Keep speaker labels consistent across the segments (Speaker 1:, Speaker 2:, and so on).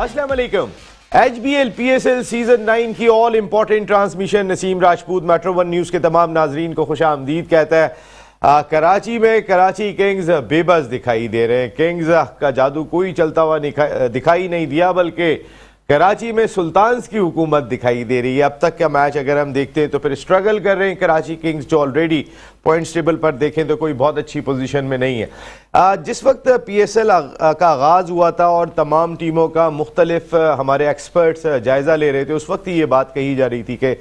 Speaker 1: अस्सलाम वालेकुम। HBL PSL season 9 की all important transmission Naseem Rajput metro one news के तमाम नाजरीन को खुशामदीद कहता है। कराची में कराची किंग्स बेबस दिखाई दे रहे हैं। किंग्स का जादू कोई चलता हुआ दिखाई नहीं दिया, बल्कि कराची में सुल्तान्स की हुकूमत दिखाई दे रही है। अब तक का मैच अगर हम देखते हैं तो फिर स्ट्रगल कर रहे हैं कराची किंग्स, जो ऑलरेडी पॉइंट्स टेबल पर देखें तो कोई बहुत अच्छी पोजीशन में नहीं है। जिस वक्त PSL का आगाज़ हुआ था और तमाम टीमों का मुख्तलिफ हमारे एक्सपर्ट्स जायज़ा ले रहे थे, उस वक्त ये बात कही जा रही थी कि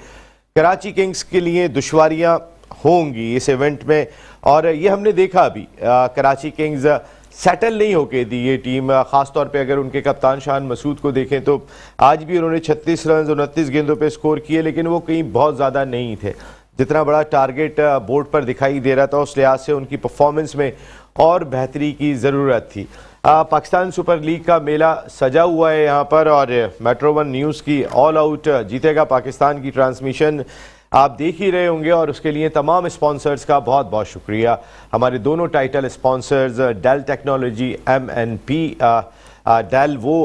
Speaker 1: कराची किंग्स के लिए दुश्वारियाँ होंगी इस इवेंट में, और ये हमने देखा अभी। कराची किंग्स सेटल नहीं होके दी ये टीम, ख़ास तौर पे अगर उनके कप्तान शान मसूद को देखें तो आज भी उन्होंने 36 रन 29 गेंदों पे स्कोर किए, लेकिन वो कहीं बहुत ज़्यादा नहीं थे। जितना बड़ा टारगेट बोर्ड पर दिखाई दे रहा था, उस लिहाज से उनकी परफॉर्मेंस में और बेहतरी की ज़रूरत थी। पाकिस्तान सुपर लीग का मेला सजा हुआ है यहाँ पर, और मेट्रो वन न्यूज़ की ऑल आउट जीतेगा पाकिस्तान की ट्रांसमिशन आप देख ही रहे होंगे, और उसके लिए तमाम स्पॉन्सर्स का बहुत बहुत शुक्रिया। हमारे दोनों title sponsors Dell technology MNP, Dell वो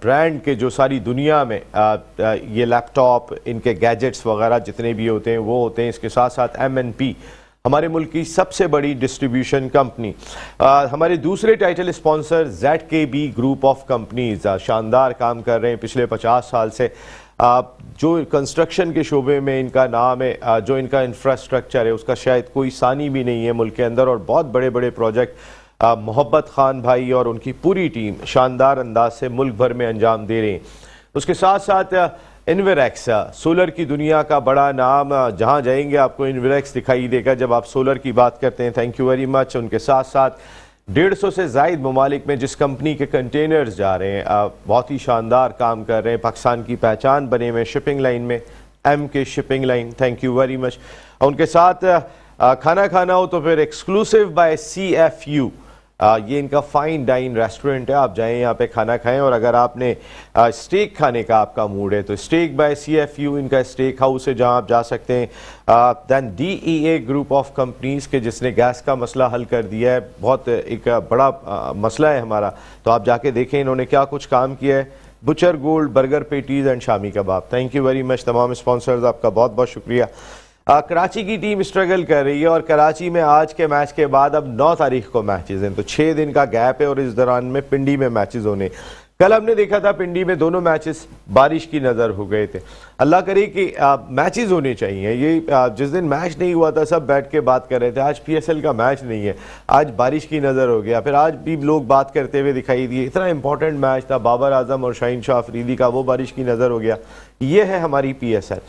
Speaker 1: ब्रांड के जो सारी दुनिया में ये लैपटॉप, इनके गैजेट्स वगैरह जितने भी होते हैं वो होते हैं। इसके साथ साथ MNP हमारे मुल्क की सबसे बड़ी डिस्ट्रीब्यूशन कंपनी। हमारे दूसरे title sponsor ZKB group of companies शानदार काम कर रहे हैं पिछले 50 साल से। जो कंस्ट्रक्शन के शोबे में इनका नाम है, जो इनका इंफ्रास्ट्रक्चर है, उसका शायद कोई सानी भी नहीं है मुल्क के अंदर, और बहुत बड़े बड़े प्रोजेक्ट मोहब्बत खान भाई और उनकी पूरी टीम शानदार अंदाज से मुल्क भर में अंजाम दे रहे हैं। उसके साथ साथ इन्वेरेक्स, सोलर की दुनिया का बड़ा नाम, जहां जाएंगे आपको इन्वेरेक्स दिखाई देगा जब आप सोलर की बात करते हैं। Thank you very much. उनके साथ साथ 150 से ज़ायद ममालिक में जिस कंपनी के कंटेनर्स जा रहे हैं, बहुत ही शानदार काम कर रहे हैं, पाकिस्तान की पहचान बने हुए शिपिंग लाइन में, MK shipping line, thank you very much. उनके साथ खाना खाना हो तो फिर एक्सक्लूसिव बाय CFU, ये इनका फाइन डाइन रेस्टोरेंट है, आप जाएं यहाँ पे खाना खाएं। और अगर आपने स्टेक खाने का आपका मूड है तो स्टेक बाय CFU इनका स्टेक हाउस है, जहाँ आप जा सकते हैं। Then DEA group of companies के, जिसने गैस का मसला हल कर दिया है, बहुत एक बड़ा मसला है हमारा, तो आप जाके देखें इन्होंने क्या कुछ काम किया है। Butcher gold, burger patties and shami kebab, thank you very much. तमाम स्पॉन्सर्स आपका बहुत बहुत शुक्रिया। कराची की टीम स्ट्रगल कर रही है, और कराची में आज के मैच के बाद अब 9 तारीख को मैचेस हैं, तो 6 दिन का गैप है, और इस दौरान में पिंडी में मैचेस होने। कल हमने देखा था पिंडी में दोनों मैचेस बारिश की नज़र हो गए थे। अल्लाह करे कि मैचेस होने चाहिए। ये जिस दिन मैच नहीं हुआ था सब बैठ के बात कर रहे थे, आज PSL का मैच नहीं है, आज बारिश की नज़र हो गया, फिर आज भी लोग बात करते हुए दिखाई दिए। इतना इंपॉर्टेंट मैच था बाबर आजम और शाहीन शाह अफरीदी का, वो बारिश की नज़र हो गया। ये है हमारी PSL,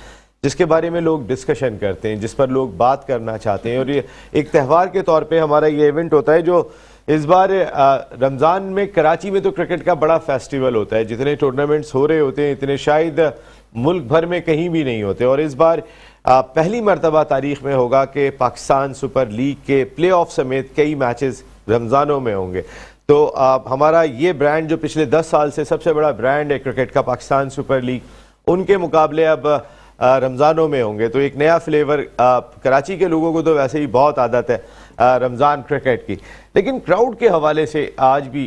Speaker 1: जिसके बारे में लोग डिस्कशन करते हैं, जिस पर लोग बात करना चाहते हैं। और ये एक त्यौहार के तौर पे हमारा ये इवेंट होता है, जो इस बार रमज़ान में कराची में तो क्रिकेट का बड़ा फेस्टिवल होता है, जितने टूर्नामेंट्स हो रहे होते हैं इतने शायद मुल्क भर में कहीं भी नहीं होते। और इस बार पहली मरतबा तारीख में होगा कि पाकिस्तान सुपर लीग के प्ले ऑफ समेत कई मैचेस रमज़ानों में होंगे। तो हमारा ये ब्रांड जो पिछले 10 साल से सबसे बड़ा ब्रांड है क्रिकेट का, पाकिस्तान सुपर लीग, उनके मुकाबले अब रमज़ानों में होंगे। तो एक नया फ्लेवर, कराची के लोगों को तो वैसे ही बहुत आदत है रमज़ान क्रिकेट की, लेकिन क्राउड के हवाले से आज भी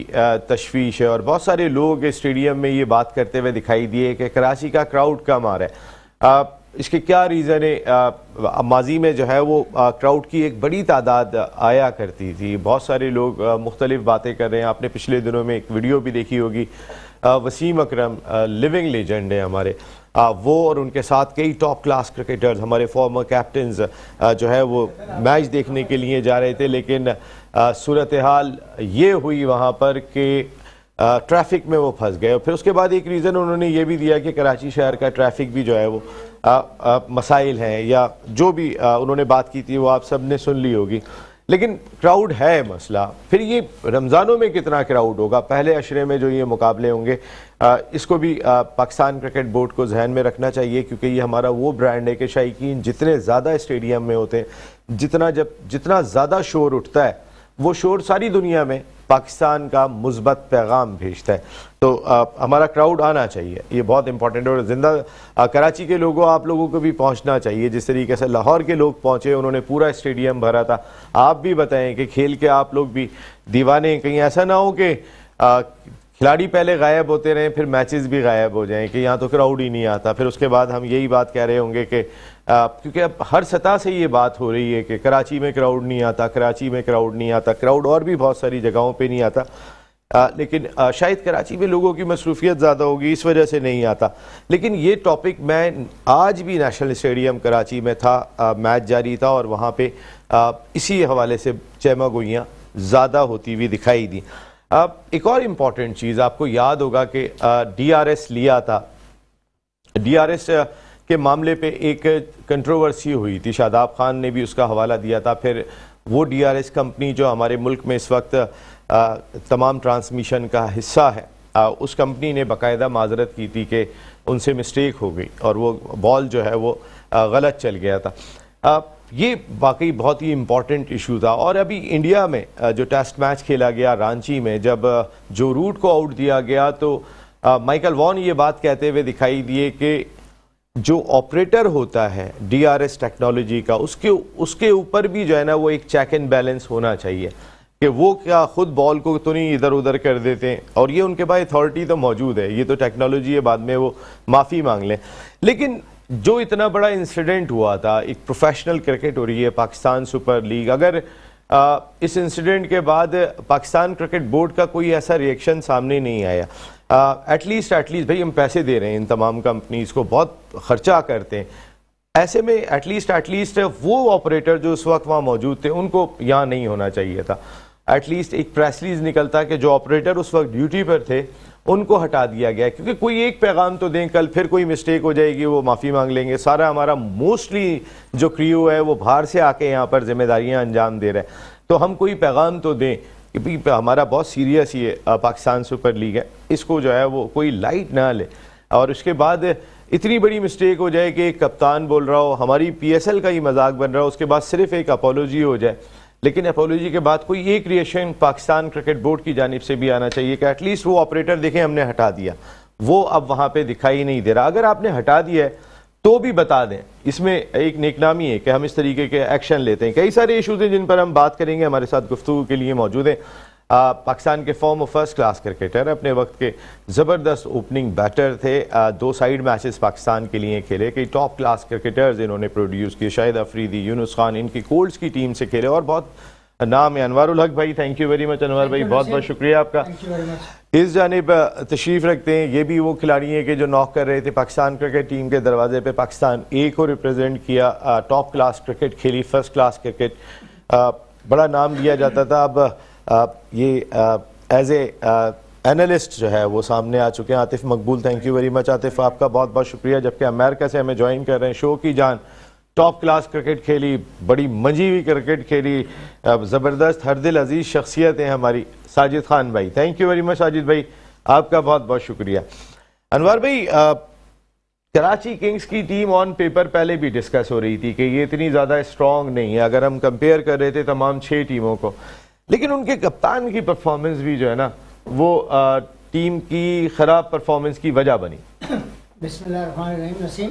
Speaker 1: तशवीश है, और बहुत सारे लोग स्टेडियम में ये बात करते हुए दिखाई दिए कि कराची का क्राउड कम आ रहा है। इसके क्या रीज़न है? माजी में जो है वो क्राउड की एक बड़ी तादाद आया करती थी, बहुत सारे लोग मुख्तलिफ बातें कर रहे हैं। आपने पिछले दिनों में एक वीडियो भी देखी होगी, वसीम अकरम लिविंग लेजेंड है हमारे, वो और उनके साथ कई टॉप क्लास क्रिकेटर्स, हमारे फॉर्मर कैप्टन्स जो है वो मैच देखने के लिए जा रहे थे, लेकिन सूरत हाल ये हुई वहाँ पर कि ट्रैफिक में वो फंस गए। फिर उसके बाद एक रीज़न उन्होंने ये भी दिया कि कराची शहर का ट्रैफिक भी जो है वो मसाइल हैं, या जो भी उन्होंने बात की थी वो आप सब ने सुन ली होगी। लेकिन क्राउड है मसला। फिर ये रमज़ानों में कितना क्राउड होगा, पहले अशरे में जो ये मुकाबले होंगे, इसको भी पाकिस्तान क्रिकेट बोर्ड को जहन में रखना चाहिए, क्योंकि ये हमारा वो ब्रांड है कि शायकीन जितने ज़्यादा स्टेडियम में होते हैं, जितना ज़्यादा शोर उठता है, वो शोर सारी दुनिया में पाकिस्तान का मुस्बत पैगाम भेजता है। तो हमारा क्राउड आना चाहिए, ये बहुत इंपॉर्टेंट है। और जिंदा कराची के लोगों, आप लोगों को भी पहुंचना चाहिए, जिस तरीके से लाहौर के लोग पहुंचे, उन्होंने पूरा स्टेडियम भरा था। आप भी बताएं कि खेल के आप लोग भी दीवाने, कहीं ऐसा ना हो कि खिलाड़ी पहले गायब होते रहे, फिर मैचेस भी गायब हो जाएं कि यहाँ तो क्राउड ही नहीं आता, फिर उसके बाद हम यही बात कह रहे होंगे कि क्योंकि अब हर सतह से ये बात हो रही है कि कराची में क्राउड नहीं आता, कराची में क्राउड नहीं आता, क्राउड और भी बहुत सारी जगहों पे नहीं आता, लेकिन शायद कराची में लोगों की मसरूफियत ज़्यादा होगी इस वजह से नहीं आता। लेकिन ये टॉपिक मैं आज भी नेशनल स्टेडियम कराची में था, मैच जारी था और वहाँ पे इसी हवाले से चहमा गोइयाँ ज़्यादा होती हुई दिखाई दी। एक और इम्पॉर्टेंट चीज़ आपको याद होगा कि DRS लिया था, DRS के मामले पे एक कंट्रोवर्सी हुई थी, शादाब खान ने भी उसका हवाला दिया था। फिर वो DRS कंपनी जो हमारे मुल्क में इस वक्त तमाम ट्रांसमिशन का हिस्सा है, उस कंपनी ने बाकायदा माजरत की थी कि उनसे मिस्टेक हो गई और वो बॉल जो है वो गलत चल गया था। ये वाकई बहुत ही इम्पॉर्टेंट इशू था। और अभी इंडिया में जो टेस्ट मैच खेला गया रांची में, जब जो रूट को आउट दिया गया तो माइकल वॉन ये बात कहते हुए दिखाई दिए कि जो ऑपरेटर होता है DRS टेक्नोलॉजी का, उसके ऊपर भी जो है ना वो एक चेक एंड बैलेंस होना चाहिए कि वो क्या खुद बॉल को तो नहीं इधर उधर कर देते हैं, और ये उनके पास अथॉरिटी तो मौजूद है, ये तो टेक्नोलॉजी है, बाद में वो माफ़ी मांग लें। लेकिन जो इतना बड़ा इंसिडेंट हुआ था, एक प्रोफेशनल क्रिकेट हो रही है पाकिस्तान सुपर लीग, अगर इस इंसिडेंट के बाद पाकिस्तान क्रिकेट बोर्ड का कोई ऐसा रिएक्शन सामने नहीं आया, एटलीस्ट भाई हम पैसे दे रहे हैं इन तमाम कंपनीज को, बहुत खर्चा करते हैं, ऐसे में एटलीस्ट वो ऑपरेटर जो उस वक्त वहाँ मौजूद थे उनको यहाँ नहीं होना चाहिए था। एटलीस्ट एक प्रेस रिलीज निकलता कि जो ऑपरेटर उस वक्त ड्यूटी पर थे उनको हटा दिया गया, क्योंकि कोई एक पैगाम तो दें, कल फिर कोई मिस्टेक हो जाएगी वो माफ़ी मांग लेंगे। सारा हमारा मोस्टली जो क्रियो है वो बाहर से आके यहाँ पर जिम्मेदारियाँ अंजाम दे रहे हैं, तो हम कोई पैगाम तो दें कि भाई हमारा बहुत सीरियस ये पाकिस्तान सुपर लीग है, इसको जो है वो कोई लाइट ना ले। और उसके बाद इतनी बड़ी मिस्टेक हो जाए कि एक कप्तान बोल रहा हो, हमारी PSL का ही मजाक बन रहा हो, उसके बाद सिर्फ एक अपोलॉजी हो जाए, लेकिन अपोलॉजी के बाद कोई एक रिएक्शन पाकिस्तान क्रिकेट बोर्ड की जानिब से भी आना चाहिए कि एटलीस्ट वो ऑपरेटर देखें हमने हटा दिया, वो अब वहाँ पे दिखाई नहीं दे रहा। अगर आपने हटा दिया है तो भी बता दें, इसमें एक नेकनामी है कि हम इस तरीके के एक्शन लेते हैं। कई सारे इशूज़ हैं जिन पर हम बात करेंगे, हमारे साथ गुफ्तगू के लिए मौजूद हैं पाकिस्तान के फॉर्म फर्स्ट क्लास क्रिकेटर, अपने वक्त के ज़बरदस्त ओपनिंग बैटर थे, 2 साइड मैचेस पाकिस्तान के लिए खेले, कई टॉप क्लास क्रिकेटर्स इन्होंने प्रोड्यूस किए, शाहिद अफरीदी, यूनुस खान, इनकी कोल्ड्स की टीम से खेले और बहुत नाम है। अनवारुल हक भाई, thank you very much. Anwar भाई बहुत बहुत शुक्रिया आपका, इस जानिब तशरीफ़ रखते हैं। ये भी वो खिलाड़ी हैं कि जो नॉक कर रहे थे पाकिस्तान क्रिकेट टीम के दरवाजे पे, पाकिस्तान ए को रिप्रेजेंट किया, टॉप क्लास क्रिकेट खेली, फर्स्ट क्लास क्रिकेट, बड़ा नाम लिया जाता था। अब ये एज ए एनालिस्ट जो है वो सामने आ चुके हैं। आतिफ मकबूल, thank you very much Atif, आपका बहुत बहुत शुक्रिया, जबकि अमेरिका से हमें ज्वाइन कर रहे हैं। शो की जान, टॉप क्लास क्रिकेट खेली, बड़ी मंजी हुई क्रिकेट खेली, ज़बरदस्त हर दिल अजीज़ शख्सियत है हमारी, साजिद खान भाई, thank you very much Sajid भाई, आपका बहुत बहुत शुक्रिया। अनवर भाई, कराची किंग्स की टीम ऑन पेपर पहले भी डिस्कस हो रही थी कि ये इतनी ज़्यादा स्ट्रॉन्ग नहीं है, अगर हम कंपेयर कर रहे थे तमाम 6 टीमों को, लेकिन उनके कप्तान की परफॉर्मेंस भी जो है ना वो टीम की ख़राब परफॉर्मेंस की वजह बनी।
Speaker 2: बिस्मिल्लाहिर्रहमानिर्रहीम नसीम,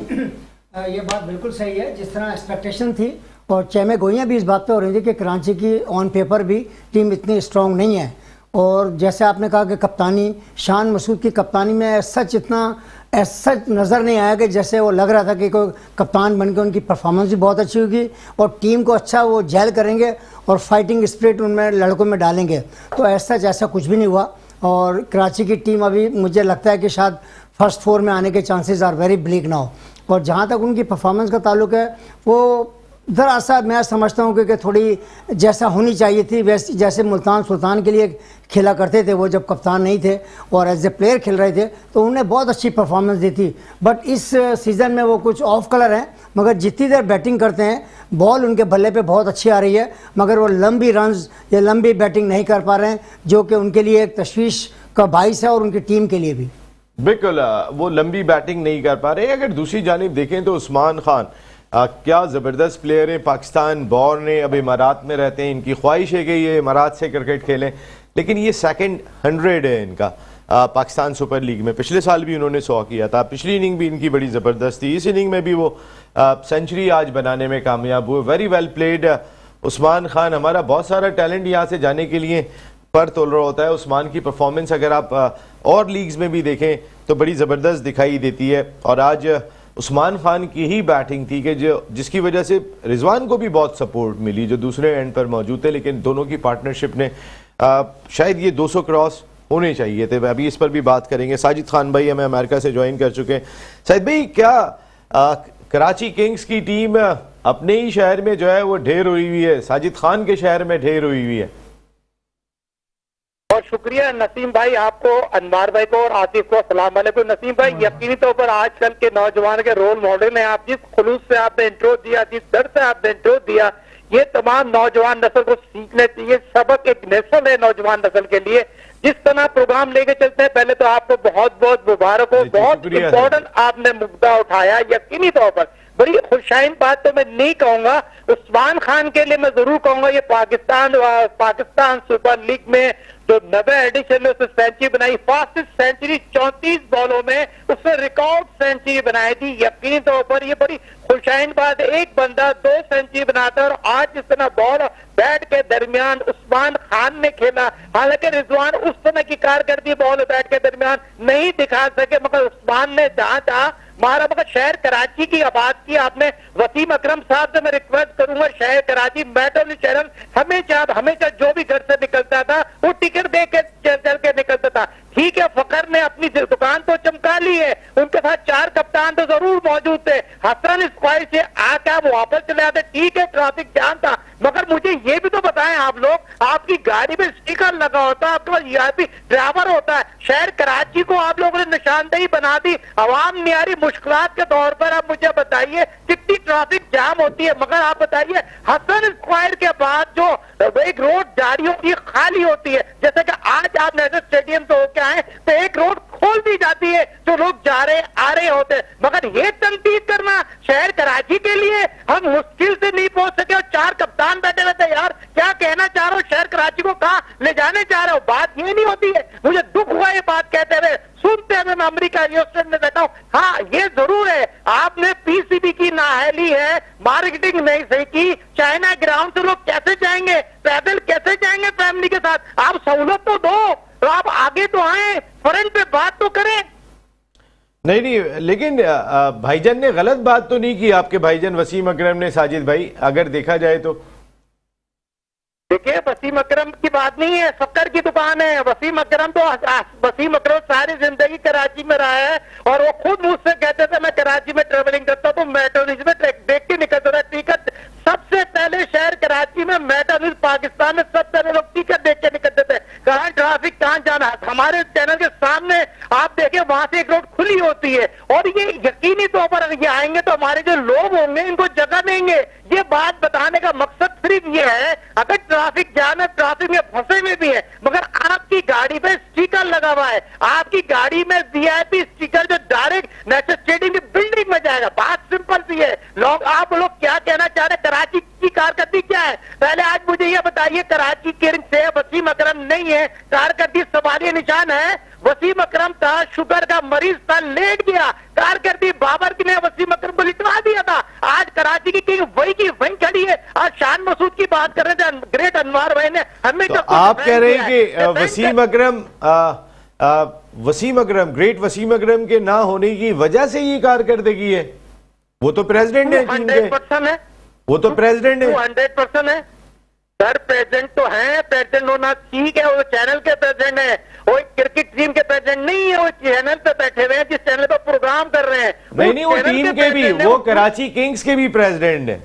Speaker 2: ये बात बिल्कुल सही है, जिस तरह एक्सपेक्टेशन थी और चहमे गोइयाँ भी इस बात पे हो रही थी कि कराची की ऑन पेपर भी टीम इतनी स्ट्रॉन्ग नहीं है। और जैसे आपने कहा कि कप्तानी, शान मसूद की कप्तानी में सच इतना सच नज़र नहीं आया कि जैसे वो लग रहा था कि कोई कप्तान बन के उनकी परफॉर्मेंस भी बहुत अच्छी होगी और टीम को अच्छा वो जेल करेंगे और फाइटिंग स्पिरिट उनमें लड़कों में डालेंगे, तो ऐसा कुछ भी नहीं हुआ। और कराची की टीम अभी मुझे लगता है कि शायद फर्स्ट 4 में आने के chances are very bleak now. और जहाँ तक उनकी परफॉर्मेंस का ताल्लुक है, वो दरअसल मैं समझता हूँ कि थोड़ी जैसा होनी चाहिए थी वैसे, जैसे मुल्तान सुल्तान के लिए खेला करते थे वो जब कप्तान नहीं थे और एज ए प्लेयर खेल रहे थे, तो उन्होंने बहुत अच्छी परफॉर्मेंस दी थी। बट इस सीज़न में वो कुछ ऑफ कलर हैं, मगर जितनी देर बैटिंग करते हैं बॉल उनके बल्ले पे बहुत अच्छी आ रही है, मगर वो लंबी रन्स या लंबी बैटिंग नहीं कर पा रहे हैं, जो कि उनके लिए एक तशवीश का बाइस है और उनकी टीम के लिए भी।
Speaker 1: बिल्कुल, वो लंबी बैटिंग नहीं कर पा रहे। अगर दूसरी जानिब देखें तो उस्मान खान क्या ज़बरदस्त प्लेयर है, पाकिस्तान बॉर्न है, अब इमारात में रहते हैं, इनकी ख्वाहिश है कि ये इमारात से क्रिकेट खेलें, लेकिन ये सेकंड 100 है इनका पाकिस्तान सुपर लीग में। पिछले साल भी उन्होंने 100 किया था, पिछली इनिंग भी इनकी बड़ी ज़बरदस्त थी, इस इनिंग में भी वो सेंचुरी आज बनाने में कामयाब हुए। Very well played Usman Khan. हमारा बहुत सारा टैलेंट यहाँ से जाने के लिए पर तोल रहा होता है। उस्मान की परफॉर्मेंस अगर आप और लीग्स में भी देखें तो बड़ी ज़बरदस्त दिखाई देती है। और आज उस्मान खान की ही बैटिंग थी कि जिसकी वजह से रिजवान को भी बहुत सपोर्ट मिली जो दूसरे एंड पर मौजूद थे, लेकिन दोनों की पार्टनरशिप ने शायद ये 200 क्रॉस होने चाहिए थे। अभी इस पर भी बात करेंगे। साजिद खान भाई हमें अमेरिका से ज्वाइन कर चुके हैं। साजिद भाई, क्या कराची किंग्स की टीम अपने ही शहर में जो है वो ढेर हुई हुई है, साजिद खान के शहर में ढेर हुई हुई है?
Speaker 3: बहुत शुक्रिया नसीम भाई, आपको, अनवार भाई को और आसिफ को अस्सलाम वालेकुम। नसीम भाई, यकीनी तौर पर आजकल के नौजवान के रोल मॉडल हैं आप। जिस खुलूस से आपने इंट्रो दिया, जिस दर से आपने इंट्रो दिया, ये तमाम नौजवान नस्ल को सीखने चाहिए। सबक एक नेशनल है नौजवान नस्ल के लिए। जिस तरह प्रोग्राम लेके चलते हैं, पहले तो आपको बहुत बहुत मुबारक हो। बहुत इम्पोर्टेंट आपने मुद्दा उठाया। यकीनी तौर पर बड़ी खुशाइन बात तो मैं नहीं कहूंगा, उस्मान खान के लिए मैं जरूर कहूंगा, ये पाकिस्तान सुपर लीग में जो 90 एडिशन में उसने सेंचुरी बनाई, फास्टेस्ट सेंचुरी 34 बॉलों में उसने रिकॉर्ड सेंचुरी बनाई थी। यकीनी तौर पर ये बड़ी खुशाइन बात है, एक बंदा 2 सेंचुरी बनाता है। और आज जिस तरह बॉल बैट के दरमियान उस्मान खान ने खेला, हालांकि रिजवान उस तरह की कारकर्दगी बॉल बैट के दरमियान नहीं दिखा सके, मगर उस्मान ने जहां जहां मारा। मगर शहर कराची की बात की आपने, वसीम अकरम साहब से मैं रिक्वेस्ट करूंगा, शहर कराची मेट्रो चैनल हमेशा जो भी घर से निकलता था वो टिकट दे के चल के निकलता था। ठीक है, फकर ने अपनी दुकान तो चमका ली है, उनके साथ 4 कप्तान तो जरूर मौजूद थे। हसन स्क्वायर से आके आप वापस चले आते, ठीक है ट्रैफिक जाम था, मगर मुझे ये भी तो बताएं आप लोग, आपकी गाड़ी में स्टिकर लगा होता है, आपके पास वीआईपी ड्राइवर होता है। शहर कराची को आप लोगों ने निशानदेही बना दी अवाम नियारी मुश्किलात के तौर पर। आप मुझे बताइए कितनी ट्रैफिक जाम होती है, मगर आप बताइए हसन स्क्वायर के बाद जो एक रोड जारी होती है, खाली होती है, जैसे कि आज आप नेशनल स्टेडियम से होकर आए तो एक रोड खोल दी जाती है, जो लोग जा रहे आ रहे होते हैं। मगर ये तनकीद करना शहर कराची के लिए हम मुश्किल से नहीं पहुंच सके और 4 कप्तान बैठे हुए थे। यार क्या कहना चाह रहे हो, शहर कराची को कहां ले जाने चाह रहे हो? बात ये नहीं होती है। मुझे दुख हुआ ये बात कहते हुए, सुनते हुए मैं अमेरिका ह्यूस्टन में बैठा हूं। हाँ, ये जरूर है, आपने पीसीबी की नाअहली है, मार्केटिंग नहीं सही की। चाइना ग्राउंड से लोग कैसे जाएंगे, पैदल कैसे जाएंगे फैमिली के साथ? आप सहूलत तो दो, तो आप आगे तो आए, फ्रंट पे बात तो करें।
Speaker 1: नहीं, लेकिन भाईजान ने गलत बात तो नहीं की, आपके भाईजान वसीम अकरम ने, साजिद भाई, अगर देखा जाए तो।
Speaker 3: देखिए, वसीम अकरम की बात नहीं है, फकर की दुकान है। वसीम अकरम सारी जिंदगी कराची में रहा है और वो खुद मुझसे कहते थे मैं कराची में ट्रेवलिंग करता तो मेट्रोनिज में देख के निकलता था टिकट। सबसे पहले शहर कराची में मेट्रोनिज, पाकिस्तान में सबसे पहले लोग टिकट देख के निकलते थे, कहाँ ट्रैफिक कहाँ जाना। हमारे चैनल के सामने आप देखें, वहां से एक रोड खुली होती है और ये यकीनी तौर पर ये आएंगे तो हमारे जो लोग होंगे इनको जगह देंगे। ये बात बताने का मकसद सिर्फ ये है, अगर ट्रैफिक जाम है, ट्रैफिक में फंसे हुए भी है, मगर आपकी गाड़ी पे स्टिकर लगा हुआ है, आपकी गाड़ी में वीआईपी स्टिकर जो डायरेक्ट नेशनल स्टेडियम की बिल्डिंग में जाएगा। बात सिंपल सी है। आप लोग क्या कहना चाह रहे हैं, कराची की कारकर्दगी क्या है? पहले आज मुझे ये बताइए, कराची किंग्स से वसीम अकरम नहीं है, कारकर्दगी सवालिया निशान है। वसीम अकरम था, शुगर का मरीज था, लेट गया, कारकर्दगी बाबर ने वसीम अकरम को लिटवा दिया था। आज कराची की किंग वही की वही खड़ी है। आज शान मसूद की बात कर रहे थे, ग्रेट अनवार भाई ने हमें
Speaker 1: तो आप कह रहे हैं कि वसीम अकरम ग्रेट वसीम अकरम के ना होने की वजह से ये कारकर्दगी है? वो तो प्रेसिडेंट है,
Speaker 3: 100% है,
Speaker 1: वो तो प्रेसिडेंट है,
Speaker 3: 100% है सर। प्रेसिडेंट तो है, प्रेसिडेंट होना ठीक है, वो चैनल के प्रेसिडेंट है, वो क्रिकेट टीम के प्रेसिडेंट नहीं है। वो चैनल पे बैठे हुए हैं, जिस चैनल पर प्रोग्राम कर रहे हैं।
Speaker 1: नहीं, वो टीम के भी, वो कराची किंग्स के भी प्रेसिडेंट है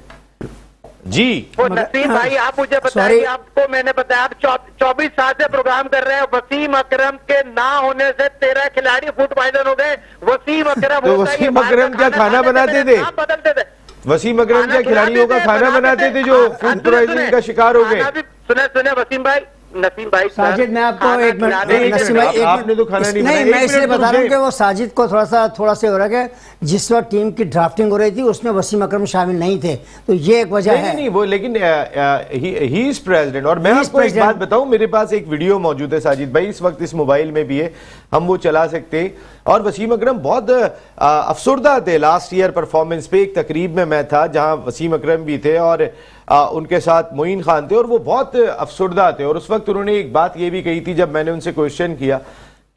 Speaker 1: जी।
Speaker 3: वो नसीम भाई, आप मुझे बताइए, आपको मैंने बताया आप 24 साल से प्रोग्राम कर रहे हैं। वसीम अकरम के ना होने से 13 खिलाड़ी फूड पॉइजन हो गए। वसीम अकरम,
Speaker 1: तो वसीम अकरम क्या खाना बनाते थे?
Speaker 3: बदलते थे।
Speaker 1: वसीम अकरम क्या खिलाड़ियों का खाना बनाते थे जो फूड पॉइजनिंग का शिकार हो गए?
Speaker 3: सुने वसीम भाई, नसीम भाई,
Speaker 2: साजिद मैं आपको एक मिनट, नसीम भाई
Speaker 1: आपने तो खाना नहीं
Speaker 2: नहीं, मैं इसलिए बता रहा हूँ कि वो साजिद को थोड़ा सा हो रहा है कि जिस वक्त टीम की ड्राफ्टिंग हो रही थी उसमें वसीम अकरम शामिल नहीं थे, तो ये एक वजह है।
Speaker 1: नहीं, वो लेकिन ही इज प्रेसिडेंट। और मैं आपको एक बात बताऊं, मेरे पास एक वीडियो मौजूद है साजिद भाई, इस वक्त इस मोबाइल में भी है, हम वो चला सकते हैं। और वसीम अकरम बहुत अफसरदा थे। लास्ट ईयर परफॉर्मेंस पे एक तकरीब में मैं था जहां वसीम अकरम भी थे और उनके साथ मोइन खान थे और वो बहुत अफसरदा थे। और उस वक्त उन्होंने एक बात ये भी कही थी, जब मैंने उनसे क्वेश्चन किया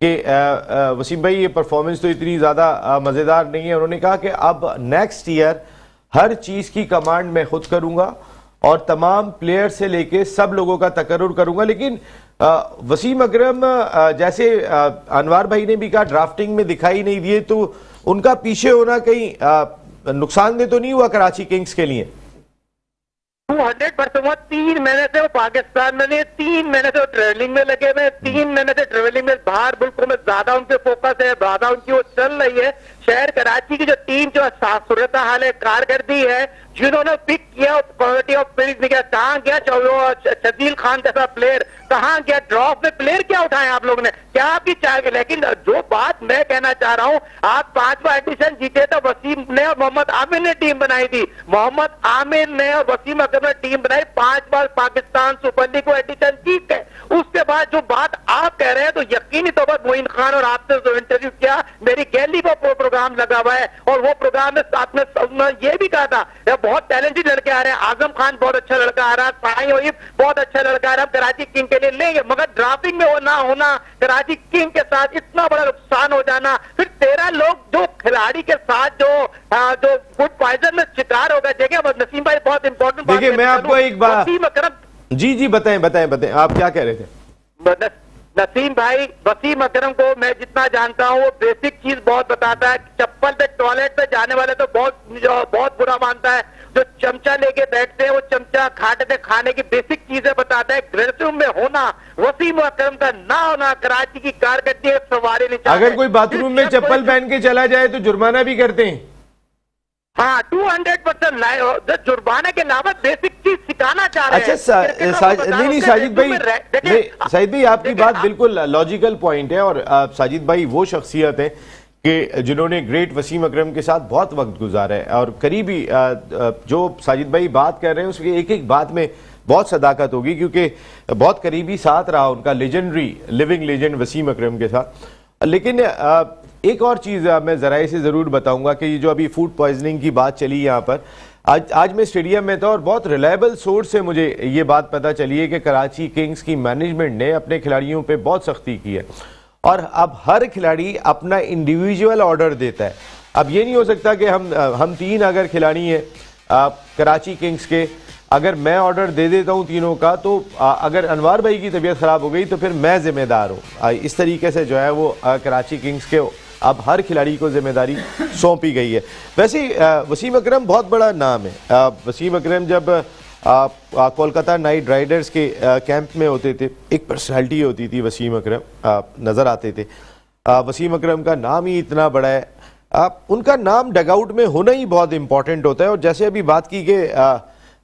Speaker 1: कि वसीम भाई ये परफॉर्मेंस तो इतनी ज़्यादा मज़ेदार नहीं है। उन्होंने कहा कि अब नेक्स्ट ईयर हर चीज़ की कमांड मैं खुद करूँगा और तमाम प्लेयर से लेके सब लोगों का तकर्रुर करूँगा। लेकिन वसीम अकरम जैसे अनवार भाई ने भी कहा ड्राफ्टिंग में दिखाई नहीं दिए, तो उनका पीछे होना कहीं नुकसानदेह तो नहीं हुआ कराची किंग्स के लिए?
Speaker 3: 200% 3 महीने से वो पाकिस्तान में नहीं, 3 महीने से वो ट्रेवलिंग में लगे हुए, 3 महीने से ट्रेवलिंग में बाहर मुल्कों में ज्यादा उनके फोकस है, ज्यादा उनकी वो चल रही है। शहर कराची की जो टीम जो सूरत हाल है, कारकर्दी है, जिन्होंने पिक किया क्वालिटी ऑफ प्लेयर्स ने, कहाँ गया शजील खान जैसा प्लेयर, कहाँ गया ड्रॉप में प्लेयर, क्या उठाए आप लोगों ने, क्या आपकी चाह? लेकिन जो बात मैं कहना चाह रहा हूं, आप 5वां एडिशन जीते तो वसीम ने और मोहम्मद आमिर ने टीम बनाई थी, मोहम्मद आमिर ने और वसीम अकरम ने टीम बनाई, 5 बार पाकिस्तान सुपर लीग को एडिशन जीत गए। उसके बाद जो बात आप कह रहे हैं तो यकीनी तौर पर मोइन खान और आपने जो इंटरव्यू किया, मेरी गैलरी पर प्रोग्राम लगा हुआ है और वो प्रोग्राम में साथ में ये भी कहा था बहुत टैलेंटेड लड़के आ रहे हैं, आजम खान बहुत अच्छा लड़का आ रहा है, साई ओइब बहुत अच्छा लड़का आ रहा है, कराची किंग के लिए लेंगे, मगर ड्राफ्टिंग में वो ना होना, कराची किंग के साथ इतना बड़ा नुकसान हो जाना, फिर 13 लोग जो खिलाड़ी के साथ जो फूड पॉइजन में शिकार हो गए। देखिए नसीम भाई बहुत इंपॉर्टेंट बात,
Speaker 1: देखिए मैं आपको एक बात जी बताएं आप क्या कह रहे थे?
Speaker 3: नसीम भाई, वसीम अकरम को मैं जितना जानता हूँ वो बेसिक चीज बहुत बताता है। चप्पल पे टॉयलेट पे जाने वाले तो बहुत बुरा मानता है, जो चमचा लेके बैठते हैं वो चमचा खाते थे, खाने की बेसिक चीजें बताता है। ड्रेसिंग रूम में होना, वसीम अकरम का ना होना कराची की कारकर्दगी सवारी नहीं।
Speaker 1: अगर कोई बाथरूम में चप्पल पहन के चला जाए तो जुर्माना भी करते हैं।
Speaker 3: हाँ 200% जुर्माने के अलावा बेसिक चीज सिखाना चाह रहे हैं।
Speaker 1: अच्छा नहीं साजिद भाई आपकी बात बिल्कुल लॉजिकल पॉइंट है और साजिद भाई वो शख्सियत है कि जिन्होंने ग्रेट वसीम अकरम के साथ बहुत वक्त गुजारा है और करीबी जो साजिद भाई बात कर रहे हैं उसकी एक एक बात में बहुत सदाकत होगी, क्योंकि बहुत करीबी साथ रहा उनका लेजेंडरी लिविंग लेजेंड वसीम अकरम के साथ। लेकिन एक और चीज़ मैं ज़राए से ज़रूर बताऊंगा कि ये जो अभी फूड पॉइजनिंग की बात चली यहाँ पर, आज मैं स्टेडियम में था और बहुत रिलायबल सोर्स से मुझे ये बात पता चली है कि कराची किंग्स की मैनेजमेंट ने अपने खिलाड़ियों पे बहुत सख्ती की है और अब हर खिलाड़ी अपना इंडिविजुअल ऑर्डर देता है। अब ये नहीं हो सकता कि हम 3 अगर खिलाड़ी हैं कराची किंग्स के, अगर मैं ऑर्डर दे देता हूँ तीनों का, तो अगर अनवार भाई की तबीयत ख़राब हो गई तो फिर मैं ज़िम्मेदार हूँ। इस तरीके से जो है वो कराची किंग्स के अब हर खिलाड़ी को जिम्मेदारी सौंपी गई है। वैसे वसीम अकरम बहुत बड़ा नाम है। वसीम अकरम जब कोलकाता नाइट राइडर्स के कैंप में होते थे, एक पर्सनालिटी होती थी वसीम अकरम, नज़र आते थे। वसीम अकरम का नाम ही इतना बड़ा है, उनका नाम डगआउट में होना ही बहुत इंपॉर्टेंट होता है। और जैसे अभी बात की कि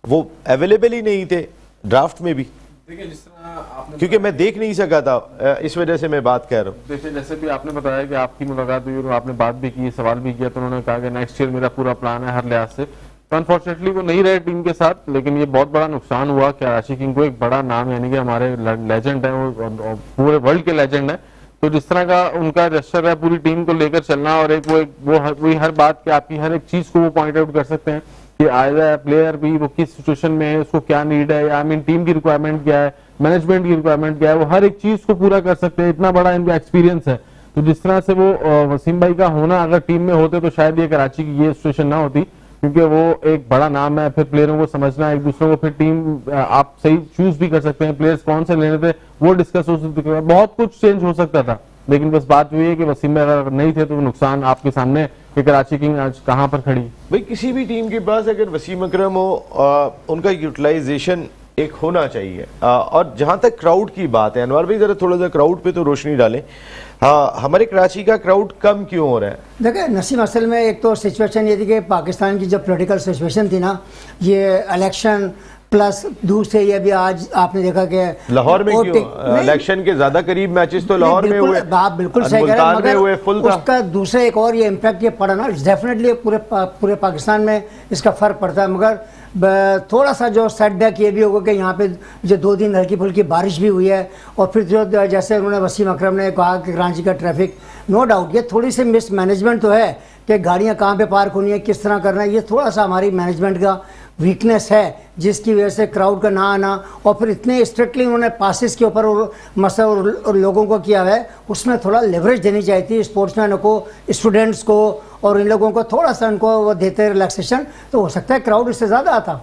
Speaker 1: वो अवेलेबल ही नहीं थे ड्राफ्ट में भी,
Speaker 4: देखिए जिस तरह आपने,
Speaker 1: क्योंकि मैं देख नहीं सका था, इस वजह से मैं बात कर रहा हूँ।
Speaker 4: देखिए जैसे भी आपने बताया कि आपकी मुलाकात हुई और आपने बात भी की, सवाल भी किया, तो उन्होंने कहा कि नेक्स्ट ईयर मेरा पूरा प्लान है हर लिहाज से। तो अनफॉर्चुनेटली वो नहीं रहे टीम के साथ, लेकिन ये बहुत बड़ा नुकसान हुआ। कराची किंग को एक बड़ा नाम, यानी कि हमारे लेजेंड है, वो पूरे वर्ल्ड के लेजेंड है। तो जिस तरह का उनका जेस्चर है पूरी टीम को लेकर चलना, और वो हर बात की आपकी हर एक चीज को वो पॉइंट आउट कर सकते हैं कि आया प्लेयर भी वो किस सिचुएशन में है, उसको क्या नीड है, या टीम की रिक्वायरमेंट क्या है, मैनेजमेंट की रिक्वायरमेंट क्या है, वो हर एक चीज को पूरा कर सकते हैं। इतना बड़ा इनका एक्सपीरियंस है। तो जिस तरह से वो वसीम भाई का होना अगर टीम में होते तो शायद ये कराची की ये सिचुएशन ना होती, क्योंकि वो एक बड़ा नाम है। फिर प्लेयरों को समझना, एक दूसरे को, फिर टीम आप सही चूज भी कर सकते हैं, प्लेयर्स कौन से लेने थे वो डिस्कस हो सकते, बहुत कुछ चेंज हो सकता था। लेकिन बस बात हुई है कि वसीम भाई अगर नहीं थे तो वो नुकसान आपके सामने कि कराची किंग आज कहां पर खड़ी।
Speaker 1: भाई किसी भी टीम के पास अगर वसीम अकरम हो, उनका यूटिलाइजेशन एक होना चाहिए। और जहां तक क्राउड की बात है, अनवर भाई जरा थोड़ा सा क्राउड पे तो रोशनी डालें। हमारे कराची का क्राउड कम क्यों हो रहा है?
Speaker 2: देखिए नसीम, असल में एक तो सिचुएशन ये थी कि पाकिस्तान की जो पॉलिटिकल सिचुएशन थी ना, ये इलेक्शन प्लस दूसरे ये भी आज आपने देखा कि
Speaker 1: लाहौर में क्यों इलेक्शन के ज्यादा करीब मैचेस तो लाहौर में हुए,
Speaker 2: आप बिल्कुल सही कह रहे हैं, मगर
Speaker 1: फुल था।
Speaker 2: उसका दूसरा एक और ये इम्पैक्ट ये पड़ा ना, डेफिनेटली पूरे पाकिस्तान में इसका फर्क पड़ता है। मगर थोड़ा सा जो सेटबैक ये भी होगा कि यहाँ पे जो 2 दिन हल्की फुल्की बारिश भी हुई है, और फिर जो जैसे उन्होंने वसीम अकरम ने कहा कि कराची का ट्रैफिक, नो डाउट ये थोड़ी सी मिस मैनेजमेंट तो है कि गाड़ियाँ कहाँ पे पार्क होनी है, किस तरह करना है, ये थोड़ा सा हमारी मैनेजमेंट का वीकनेस है जिसकी वजह से क्राउड का ना आना, और फिर इतने स्ट्रिक्टली उन्होंने पासिस के ऊपर मसला और लोगों को किया है, उसमें थोड़ा लेवरेज देनी चाहिए थी स्पोर्ट्समैनों को, स्टूडेंट्स को, और इन लोगों को थोड़ा सा उनको वो देते रिलैक्सेशन, तो हो सकता है क्राउड इससे ज़्यादा आता।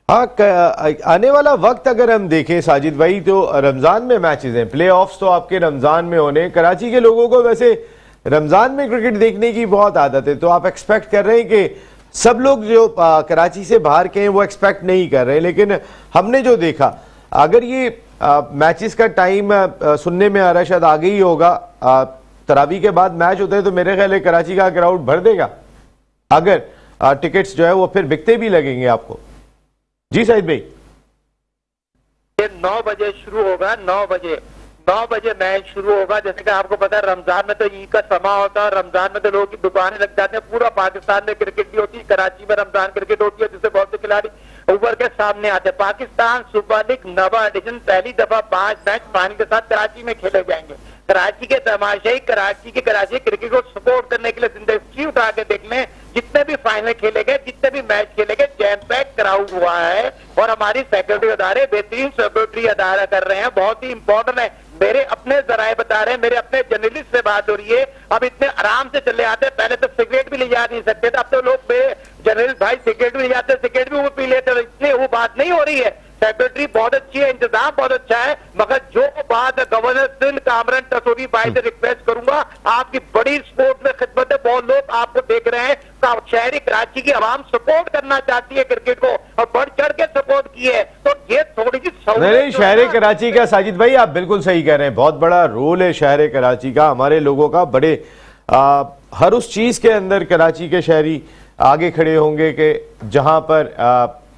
Speaker 1: हाँ, आने वाला वक्त अगर हम देखें साजिद भाई, तो रमज़ान में मैचेस हैं, प्ले ऑफ्स तो आपके रमज़ान में होने। कराची के लोगों को वैसे रमज़ान में क्रिकेट देखने की बहुत आदत है, तो आप एक्सपेक्ट कर रहे हैं कि सब लोग जो कराची से बाहर के हैं वो एक्सपेक्ट नहीं कर रहे, लेकिन हमने जो देखा, अगर ये मैचेस का टाइम सुनने में आ रहा है शायद आगे ही होगा, तरावी के बाद मैच होता है, तो मेरे ख्याल है कराची का क्राउड भर देगा, अगर टिकट्स जो है वो फिर बिकते भी लगेंगे आपको। जी साहिद भाई,
Speaker 3: ये 9 बजे शुरू होगा, 9 बजे मैच शुरू होगा। जैसे कि आपको पता है रमजान में तो ईद का समा होता है, रमजान में तो लोगों की दुकानें लग जाते हैं। पूरा पाकिस्तान में क्रिकेट भी होती है, कराची में रमजान क्रिकेट होती है, जिससे बहुत से खिलाड़ी उभर के सामने आते हैं। पाकिस्तान सुपर लीग नवा एडिशन पहली दफा 5 मैच फाइनल के साथ कराची में खेले जाएंगे। कराची के तमाशाई कराची क्रिकेट को सपोर्ट करने के लिए जिंदगी उठा के देख लें, जितने भी फाइनल खेले गए, जितने भी मैच खेले गए, जैम पैक क्राउड हुआ है। और हमारी सेक्रेटरी अदारे बेहतरीन सेक्रेटरी अदारा कर रहे हैं, बहुत ही इंपॉर्टेंट है। मेरे अपने जराए बता रहे हैं, मेरे अपने जर्नलिस्ट से बात हो रही है, अब इतने आराम से चले आते हैं, पहले तो सिगरेट भी ले जा नहीं सकते थे, अब तो लोग मेरे जर्नलिस्ट भाई सिगरेट भी ले जाते, सिगरेट भी वो पी लेते, इतनी वो बात नहीं हो रही है। सेक्रेटरी बहुत अच्छी है, इंतजाम बहुत अच्छा है, मगर जो बात गवर्नर सिंध कामरान तसोरी भाई से रिक्वेस्ट करूंगा, आपकी बड़ी स्पोर्ट में खिदमत है, बहुत लोग आपको देख रहे हैं, शहरी कराची की आवाम सपोर्ट करना चाहती है क्रिकेट को, और बढ़ चढ़ के सपोर्ट की है, तो ये थोड़ी सी
Speaker 1: नहीं, शहर कराची का साजिद भाई आप बिल्कुल सही कह रहे हैं, बहुत बड़ा रोल है शहर कराची का, हमारे लोगों का, बड़े हर उस चीज के अंदर कराची के शहरी आगे खड़े होंगे कि जहां पर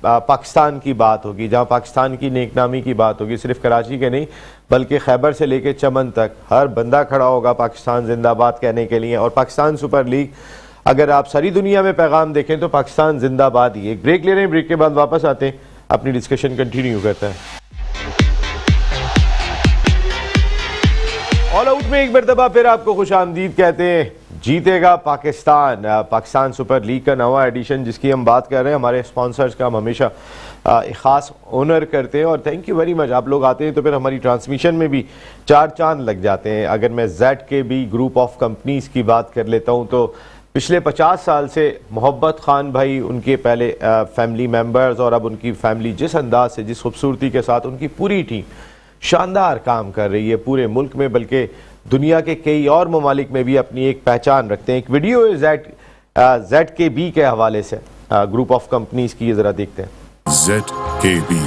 Speaker 1: पाकिस्तान की बात होगी, जहां पाकिस्तान की नेकनामी की बात होगी, सिर्फ कराची के नहीं बल्कि खैबर से लेकर चमन तक हर बंदा खड़ा होगा पाकिस्तान जिंदाबाद कहने के लिए। और पाकिस्तान सुपर लीग, अगर आप सारी दुनिया में पैगाम देखें तो पाकिस्तान जिंदाबाद ही। एक ब्रेक ले रहे हैं, ब्रेक के बाद वापस आते हैं, अपनी डिस्कशन कंटिन्यू करते हैं। ऑल आउट में एक मरतबा फिर आपको खुश आमदीद कहते हैं। जीतेगा पाकिस्तान, पाकिस्तान सुपर लीग का नवा एडिशन जिसकी हम बात कर रहे हैं, हमारे स्पॉन्सर्स का हम हमेशा एक ख़ास ऑनर करते हैं, और थैंक यू वेरी मच। आप लोग आते हैं तो फिर हमारी ट्रांसमिशन में भी 4 चांद लग जाते हैं। अगर मैं ZKB ग्रुप ऑफ कंपनीज़ की बात कर लेता हूँ तो पिछले 50 साल से मोहब्बत खान भाई, उनके पहले फैमिली मेम्बर्स, और अब उनकी फैमिली जिस अंदाज से, जिस खूबसूरती के साथ उनकी पूरी टीम शानदार काम कर रही है पूरे मुल्क में, बल्कि दुनिया के कई और ममालिक में भी अपनी एक पहचान रखते हैं। एक वीडियो है ZKB के हवाले से ग्रुप ऑफ कंपनीज की, ये जरा देखते हैं।
Speaker 5: ZKB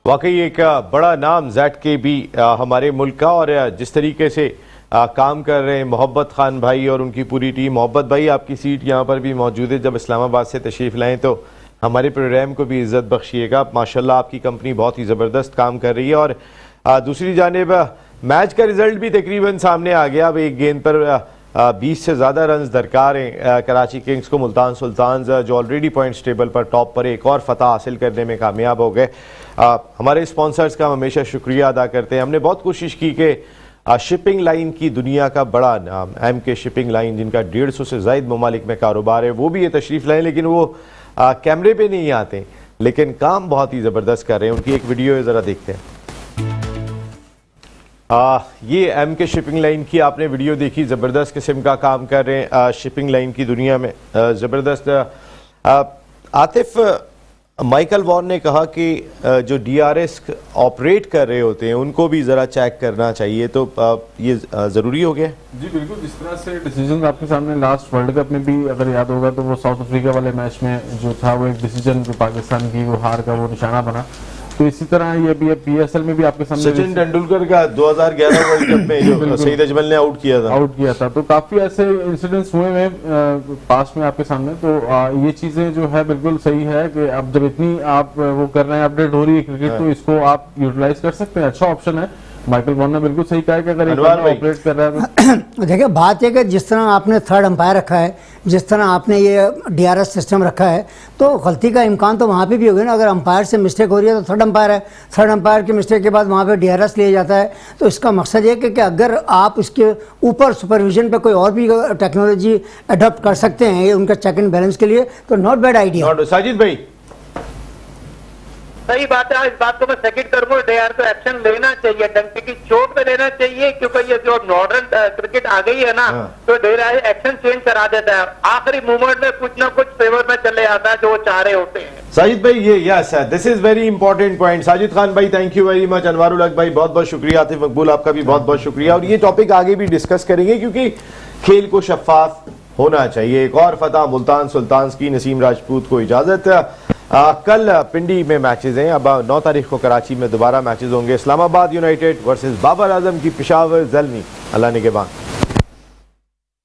Speaker 1: वाकई एक बड़ा नाम ZKB हमारे मुल्क का, और जिस तरीके से काम कर रहे हैं मोहब्बत खान भाई और उनकी पूरी टीम। मोहब्बत भाई आपकी सीट यहाँ पर भी मौजूद है, जब इस्लामाबाद से तशरीफ़ लाएँ तो हमारे प्रोग्राम को भी इज़्ज़त बख्शिएगा। माशाल्लाह आपकी कंपनी बहुत ही ज़बरदस्त काम कर रही है। और दूसरी जानिब मैच का रिज़ल्ट भी तकरीबन सामने आ गया। अब एक गेंद पर 20 से ज़्यादा रन दरकार हैं कराची किंग्स को। मुल्तान सुल्तान्स जो ऑलरेडी पॉइंट्स टेबल पर टॉप पर, एक और फतह हासिल करने में कामयाब हो गए। हमारे स्पॉन्सर्स का हम हमेशा शुक्रिया अदा करते हैं। हमने बहुत कोशिश की कि शिपिंग लाइन की दुनिया का बड़ा नाम MK शिपिंग लाइन, जिनका 150 से ज़ायद ममालिक में कारोबार है, वो भी ये तशरीफ़ लाएँ, लेकिन वो कैमरे पे नहीं आते, लेकिन काम बहुत ही ज़बरदस्त कर रहे हैं। उनकी एक वीडियो है, ज़रा देखते हैं। ये MK शिपिंग लाइन की आपने वीडियो देखी, ज़बरदस्त किस्म का काम कर रहे हैं शिपिंग लाइन की दुनिया में, ज़बरदस्त। आतिफ, माइकल वॉन ने कहा कि जो DRS ऑपरेट कर रहे होते हैं उनको भी ज़रा चेक करना चाहिए, तो ये ज़रूरी हो गया?
Speaker 4: जी बिल्कुल, जिस तरह से डिसीजन आपके सामने लास्ट वर्ल्ड कप में भी अगर याद होगा तो वो साउथ अफ्रीका वाले मैच में जो था वो एक डिसीजन जो पाकिस्तान की वो हार का वो निशाना बना, तो इसी तरह ये भी PSL में भी आपके सामने
Speaker 1: सचिन तेंदुलकर का 2011 वर्ल्ड कप में जो सईद अजमल ने आउट किया था, तो काफी ऐसे इंसिडेंट्स हुए हैं पास में आपके सामने। तो ये चीजें जो है बिल्कुल सही है कि अब जब इतनी आप वो कर रहे हैं, अपडेट हो रही है क्रिकेट, तो इसको आप यूटिलाइज कर सकते हैं, अच्छा ऑप्शन है।
Speaker 4: माइकल वॉर्न ने बिल्कुल सही कहा कि अगर एक
Speaker 1: अनवर भाई।
Speaker 4: ऑपरेट कर रहा है तो
Speaker 2: देखिए बात है कि जिस तरह आपने थर्ड अंपायर रखा है, जिस तरह आपने ये DRS सिस्टम रखा है, तो गलती का इम्कान तो वहाँ पे भी होगा ना। अगर अंपायर से मिस्टेक हो रही है तो थर्ड अंपायर है, थर्ड अंपायर की मिस्टेक के बाद वहाँ पे DRS लिया जाता है। तो इसका मकसद ये कि अगर आप इसके ऊपर सुपरविजन पे कोई और भी टेक्नोलॉजी अडॉप्ट कर सकते हैं ये उनका चेक एंड बैलेंस के लिए, तो नॉट बैड आइडिया।
Speaker 1: साजिद भाई,
Speaker 3: सही बात है, इस बात को मैं सेकंड करूंगा। डीआर को एक्शन लेना चाहिए, डंके की चोट पे लेना चाहिए, क्योंकि ये जो मॉडर्न क्रिकेट आ गई है ना, तो डीआर एक्शन चेंज करा देता है। आखिरी मूवमेंट में कुछ ना कुछ फेवर में चले आता है जो वो चाह रहे होते हैं।
Speaker 1: साजिद भाई, ये yes this is very important point. Sajid Khan भाई, thank you very much. Anwarul Haq भाई, बहुत बहुत शुक्रिया। आतिफ मकबूल, आपका भी बहुत बहुत शुक्रिया। और ये टॉपिक आगे भी डिस्कस करेंगे, क्योंकि खेल को शफाफ होना चाहिए। एक और फतह मुल्तान सुल्तान्स की, नसीम राजपूत को इजाजत। कल पिंडी में मैचेस हैं। अब 9 तारीख को कराची में दोबारा मैचेस होंगे। इस्लामाबाद यूनाइटेड वर्सेस बाबर आजम की पेशावर ज़ल्मी। अल्लाह निगहबान।